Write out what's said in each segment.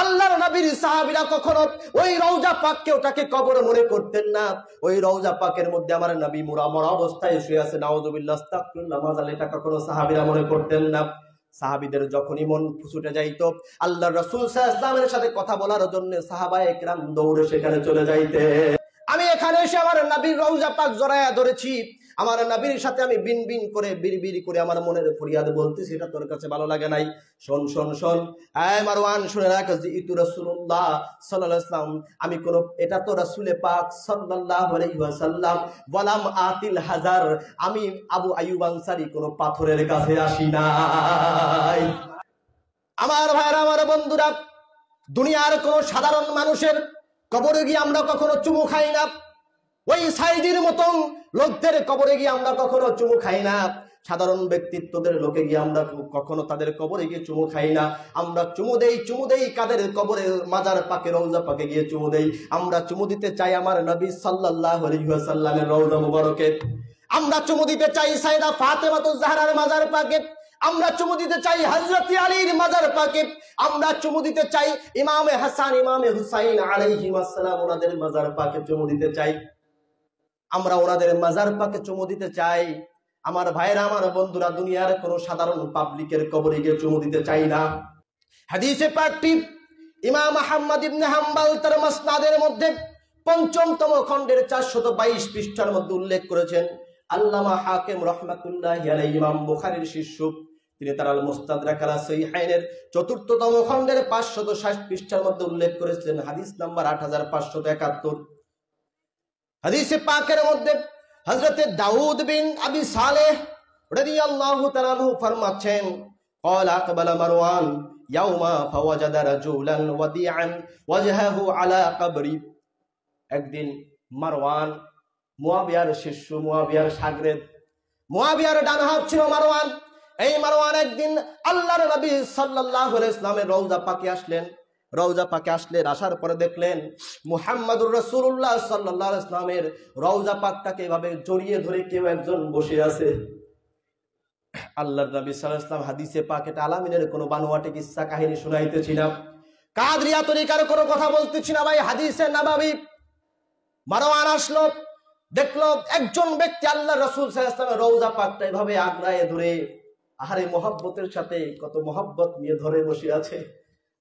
আল্লাহর নবীর সাহাবীরা কখনো ওই রওজা পাককে ওটাকে কবর মনে করতেন না। ওই রওজা পাকের মধ্যে আমার নবী মরা অবস্থায় শুয়ে আছে, নাউযুবিল্লাহ আস্তাগফিরুল্লাহ, মাজাল, এটা কখনো সাহাবীরা মনে করতেন না। সাহাবীদের যখনই মন ছুটে যাইতো আল্লাহর রাসূল সাল্লাল্লাহু আলাইহি ওয়াসাল্লামের সাথে কথা বলার জন্য সাহাবায়ে কেরাম দৌড়ে সেখানে চলে যাইতে। আমি এখানে এসে আমার নবীর রওজা পাক জড়ায়া ধরেছি, আমার নবীর সাথে আমি বিন বিন করে বিড়বিড় করে আমার মনের ফরিয়াদ বলতেছি, এটা তোর কাছে ভালো লাগে নাই? শোন শোন শোন, এই মারওয়ান শুনে রাখ, ইতু রাসূলুল্লাহ সাল্লাল্লাহু আলাইহি ওয়াসাল্লাম, আমি কোন, এটা তো রাসূলে পাক সাল্লাল্লাহু আলাইহি ওয়াসাল্লাম, ওয়ালাম আতিল হাজার, আমি আবু আইয়ুব আনসারী কোন পাথরের কাছে আসি নাই। আমার ভাইরা, আমার বন্ধুরা, দুনিয়ার কোন সাধারণ মানুষের কবরে গিয়ে আমরা কখনো চুমু খাই না। ওই সাইদির মতন লোকদের কবরে গিয়ে আমরা কখনো চুমু খাই না। সাধারণ ব্যক্তিত্বদের লোকে গিয়ে আমরা কখনো তাদের কবরে গিয়ে চুমু খাই না। আমরা চুমু দেই কাদের কবরে? মাজার পাকে, রওজা পাকে গিয়ে চুমু দেই। আমরা চুমু দিতে চাই আমার নবী সাল্লাল্লাহু আলাইহি ওয়াসাল্লামের রওজা মুবারকে। আমরা চুমু দিতে চাই সাইয়েদা ফাতেমাতুজ জাহরার মাজার পাকে। আমরা চুমু দিতে চাই হযরত আলীর মাজার পাকে। আমরা চুমু দিতে চাই ইমামে হাসান, ইমামে হুসাইন আলাইহিস সালাম, ওনাদের মাজার পাকে চুমু দিতে চাই। আমরা ওনাদের মাজার পাকে চুমু দিতে চাই। আমার ভাইরা, আমার বন্ধুরা, দুনিয়ার কোন সাধারণ পাবলিকের কবরে গিয়ে চুমু দিতে চাই না। হাদিসে পাকটি ইমাম আহমদ ইবনে হাম্বল তার মুসনাদের মধ্যে ৫ম খণ্ডের ৪২২ পৃষ্ঠার মধ্যে উল্লেখ করেছেন। আল্লামা হাকিম রাহমাতুল্লাহি আলাইহি, ইমাম বুখারীর শিষ্য, তিনি তার আল মুস্তাদরাক আলা সহিহাইনের ৪র্থতম খণ্ডের ৫৬০ পৃষ্ঠার মধ্যে উল্লেখ করেছেন, হাদিস নাম্বার ৮৫৭১। হাদিসে পাকের মধ্যে হযরত দাউদ বিন আবি সালেহ রাদিয়াল্লাহু তাআলা আনহু ফরমাচ্ছেন, ক্বালা আকবালা মারওয়ান ইয়াউমা ফাওয়াজাদা রাজুলান ওয়াদিআন ওয়াজহাহু আলা কবরি। একদিন মারওয়ান, মুয়াবিয়ার শিষ্য, মুয়াবিয়ার শাগরেদ, মুয়াবিয়ার ডান হাত ছিল মারওয়ান। এই মারওয়ান একদিন আল্লাহর নবী সাল্লাল্লাহু আলাইহি ওয়াসাল্লামের রওজা পাকে আসলেন। রওজা পাকে আসলেন, আসার পরে দেখলেন মুহাম্মদুর রাসূলুল্লাহ সাল্লাল্লাহু আলাইহি ওয়াসাল্লামের রওজা পাকটাকে এভাবে জড়িয়ে ধরে কেউ একজন বসে আছে। আল্লাহর নবী সাল্লাল্লাহু আলাইহি ওয়াসাল্লাম হাদিসে পাক, এটা আলামিনের কোনো বানোয়াটে কিচ্ছা কাহিনী শুনাইতেছি না, কাদরিয়া তরিকার কোনো কথা বলতেছি না ভাই, হাদিসে নববী। মারওয়ান আসলো, দেখলো একজন ব্যক্তি আল্লাহর রাসূল সাল্লাল্লাহু আলাইহি ওয়াসাল্লামের রওজা পাকটা এভাবে আগলায়ে ধরে, আহারে মোহাব্বতের সাথে কত মোহাব্বত নিয়ে ধরে বসে আছে।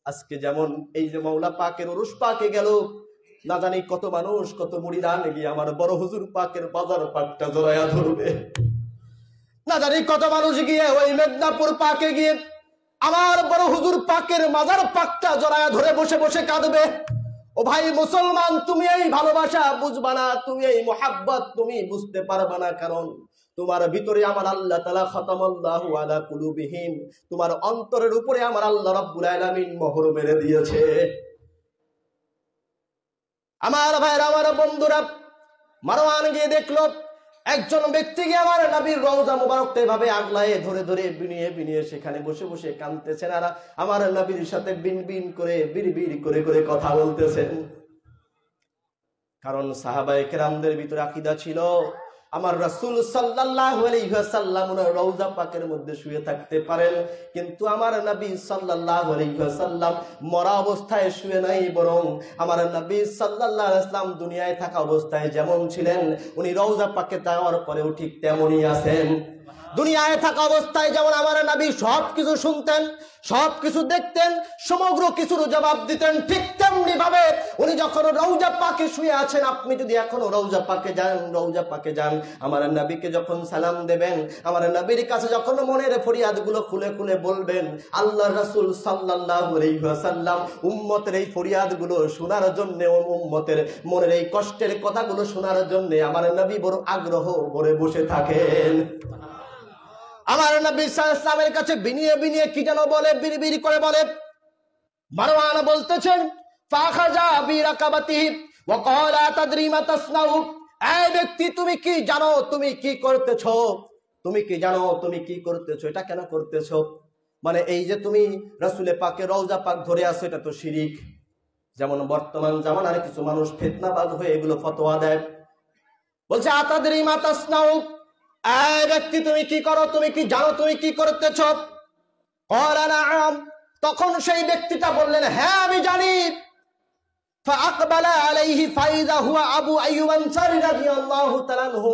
আজকে যেমন এই যে মাওলা পাকের উরুস পাকে গেল, না জানি কত মানুষ, কত মুরিদান গিয়ে আমার বড় হুজুর পাকের বাজার পাকটা জড়ায়া ধরবে। না জানি কত মানুষ গিয়ে ওই মেদিনীপুর পাকে গিয়ে আমার বড় হুজুর পাকের মাজার পাকটা জড়ায়া ধরে বসে বসে কাঁদবে। ও ভাই মুসলমান, তুমি এই ভালোবাসা বুঝবা না, তুমি এই মোহাব্বত তুমি বুঝতে পারবা না, কারণ তোমার ভিতরে আমার আল্লাহ তাআলা খতামাল্লাহু আলা কুলুবিহিম, তোমার অন্তরের উপরে আমার আল্লাহ রাব্বুল আলামিন মোহর মেরে দিয়েছে। আমার ভাইরা, আমার বন্ধুরা, মারওয়ান গিয়ে দেখলো একজন ব্যক্তি গিয়ে আমার নবীর রওজা মুবারকটা এভাবে আগলায়ে ধরে ধরে বিনিয়ে বিনিয়ে সেখানে বসে বসে কাঁদতেছেন, আর আমার নবীর সাথে বিন বিন করে বিড়বিড় করে করে কথা বলতেছেন। কারণ সাহাবায়ে কেরামদের ভিতরে আকীদা ছিল আমার রাসূল সাল্লাল্লাহু আলাইহি ওয়াসাল্লাম রওজা পাকের মধ্যে শুয়ে থাকতে পারেন, কিন্তু আমার নবী সাল্লাল্লাহু আলাইহি ওয়াসাল্লাম মরা অবস্থায় শুয়ে নাই, বরং আমার নবী সাল্লাল্লাহু আলাইহি ওয়াসাল্লাম দুনিয়ায় থাকা অবস্থায় যেমন ছিলেন, উনি রওজা পাকে যাওয়ার পরেও ঠিক তেমনই আছেন। দুনিয়ায় থাকা অবস্থায় যেমন আমার নবী সবকিছু শুনতেন, সবকিছু দেখতেন, সমগ্র কিছুর জবাব দিতেন, ঠিক তেমনি ভাবে উনি যখন রওজা পাকে শুয়ে আছেন, আপনি যদি এখনো রওজা পাকে যান, আমার নবীকে যখন সালাম দেবেন, আমার নবীর কাছে যখন মনের ফরিয়াদগুলো খুলে খুলে বলবেন, আল্লাহর রাসূল সাল্লাল্লাহু আলাইহি ওয়াসাল্লাম উম্মতের এই ফরিয়াদগুলো শোনার জন্য, উম্মতের মনের এই কষ্টের কথাগুলো শোনার জন্য আমার নবী বড় আগ্রহ ভরে বসে থাকেন। আমার নবী সাল্লাল্লাহু আলাইহি ওয়াসাল্লামের কাছে বিনিয়ে বিনিয়ে কি যেন বলে, বিড়বিড় করে বলে। মারওয়ান বলতেছেন, ফাখাজা বিরাকাবাতিহি ওয়া ক্বালা তাদরি মা তাসনাউ, এই ব্যক্তি তুমি কি জানো তুমি কি করতেছো? তুমি কি জানো তুমি কি করতেছো? এটা কেন করতেছো? মানে এই যে তুমি রাসূলে পাকের রওজা পাক ধরে আছো, এটা তো শিরিক। যেমন বর্তমান জামানার কিছু মানুষ ফিতনাবাজ হয়ে এগুলো ফতোয়া দেয়, বলছে আতাদরি মা তাসনাউ, এই ব্যক্তি তুমি কি করো, তুমি কি জানো তুমি কি করতেছো? ক্বালা নাআম, তখন সেই ব্যক্তিটা বললেন, হ্যাঁ আমি জানি। فأقبل عليه فإذا هو أبو أيوب الأنصاري رضي الله تعالى عنه।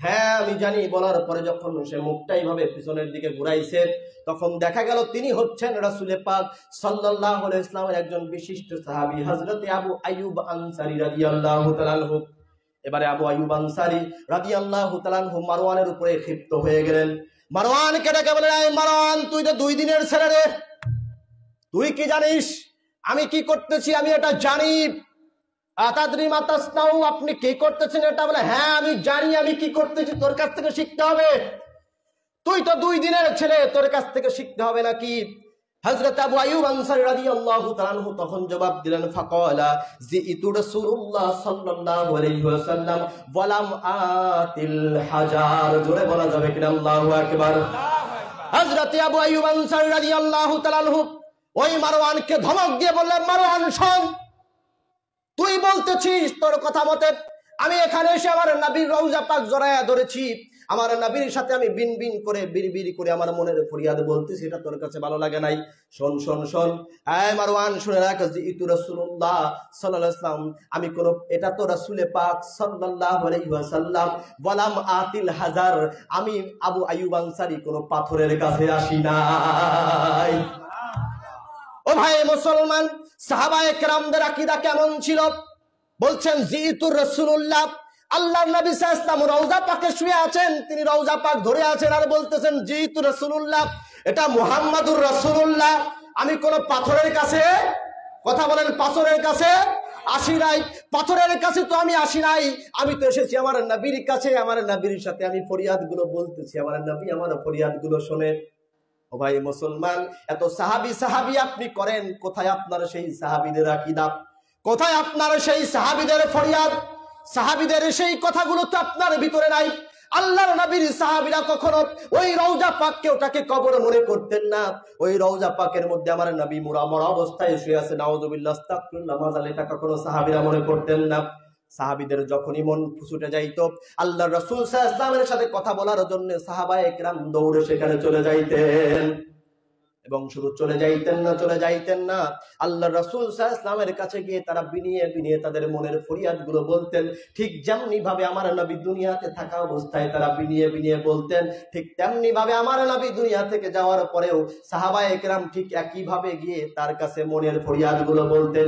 হ্যাঁ আমি জানি বলার পরে যখন সে মুখটা এইভাবে পিছনের দিকে ঘুরাইছে, তখন দেখা গেল তিনি হচ্ছেন রাসূল পাক সাল্লাল্লাহু আলাইহি ওয়াসাল্লামের একজন বিশিষ্ট সাহাবী হযরত আবু আইয়ুব আনসারী রাদিয়াল্লাহু তাআলা আনহু। এবারে আবু আইয়ুব আনসারী রাদিয়াল্লাহু তাআলা আনহু মারওয়ানের উপরে ক্ষিপ্ত হয়ে গেলেন। মারওয়ানকে ডেকে বললেন, এই মারওয়ান, তুই তো 2 দিনের ছেলে রে, তুই কি জানিস আমি কি করতেছি? আমি এটা জানি। আতাদরি মা তাসনাউ, আপনি কি করতেছেন এটা? বলে, হ্যাঁ আমি জানি আমি কি করতেছি, তোর কাছ থেকে শিখতে হবে। তুই তো 2 দিনের ছেলে, তোর কাছ থেকে শিখতে হবে নাকি? হযরত আবু আইয়ুব আনসারী রাদিয়াল্লাহু তাআলা আনহু তখন জবাব দিলেন, ফাকালা জিইতু রাসূলুল্লাহ সাল্লাল্লাহু আলাইহি ওয়াসাল্লাম ওয়ালাম আতিল হাজার। জোরে বলা যাবে কিনা? আল্লাহু আকবার। হযরত আবু আইয়ুব আনসারী রাদিয়াল্লাহু তাআলা আনহু ওই মারওয়ানকে ধমক দিয়ে বললেন, মারওয়ান শোন, তুই বলতেছিস তোর কথা মতে আমি এখানে এসে আমার নবীর রওজা পাক জড়ায়া ধরেছি, আমার নবীর সাথে আমি বিন বিন করে বিড়বিড় করে আমার মনের ফরিয়াদ বলতেছি, এটা তোর কাছে ভালো লাগে নাই? শোন শোন শোন, এই মারওয়ান শুনে রাখ, জিইতু রাসূলুল্লাহ সাল্লাল্লাহু আলাইহি ওয়াসাল্লাম, আমি কোন, এটা তো রাসূল পাক সাল্লাল্লাহু আলাইহি ওয়াসাল্লাম ওয়ালাম আতিল হাজার, আমি আবু আইয়ুব আনসারী কোন পাথরের কাছে আসি নাই। ও ভাই মুসলমান, সাহাবায়ে কেরামদের আকীদা কেমন ছিল? বলছেন জিইতু রাসূলুল্লাহ, আল্লাহর নবী সাল্লাল্লাহু আলাইহি ওয়াসাল্লাম রওজা পাকে শুয়ে আছেন, তিনি রওজা পাক ধরে আছেন আর বলতেছেন জিইতু রাসূলুল্লাহ, এটা মুহাম্মাদুর রাসূলুল্লাহ, আমি কোন পাথরের কাছে, কথা বলেন, পাথরের কাছে আসি নাই। পাথরের কাছে তো আমি আসি নাই, আমি তো এসেছি আমার নবীর কাছে, আমার নবীর সাথে আমি ফরিয়াদগুলো বলতেছি, আমার নবী আমার ফরিয়াদগুলো শোনেন। ও ভাই মুসলমান, এত সাহাবী সাহাবী আপনি করেন, কোথায় আপনার সেই সাহাবীদের আকীদা? কোথায় আপনার সেই সাহাবীদের ফরিয়াদ? সাহাবীদের সেই কথাগুলো তো আপনার ভিতরে নাই। আল্লাহর নবীর সাহাবীরা কখনো ওই রওজা পাককে ওটাকে কবর মনে করতেন না। ওই রওজা পাকের মধ্যে আমার নবী মরা অবস্থায় শুয়ে আছে, নাউযুবিল্লাহ আস্তাগফিরুল্লাহ, মাজাল, এটা কখনো সাহাবীরা মনে করতেন না। সাহাবীদের যখনই মন ছুটে যাইত আল্লাহর রাসূল সাল্লাল্লাহু আলাইহি ওয়াসাল্লামের সাথে কথা বলার জন্য সাহাবায়ে কেরাম দৌড়ে সেখানে চলে যাইতেন। এবং শুধু চলে যাইতেন না, আল্লাহর রাসূল সাল্লাল্লাহু আলাইহি ওয়াসাল্লামের কাছে গিয়ে তারা বিনিয়ে বিনিয়ে তাদের মনের ফরিয়াদগুলো বলতেন। ঠিক যেমনি ভাবে আমার নবী দুনিয়াতে থাকা অবস্থায় তারা বিনিয়ে বিনিয়ে বলতেন, ঠিক তেমনি ভাবে আমার নবী দুনিয়া থেকে যাওয়ার পরেও সাহাবায়ে কেরাম ঠিক একই ভাবে গিয়ে তার কাছে মনের ফরিয়াদগুলো বলতেন।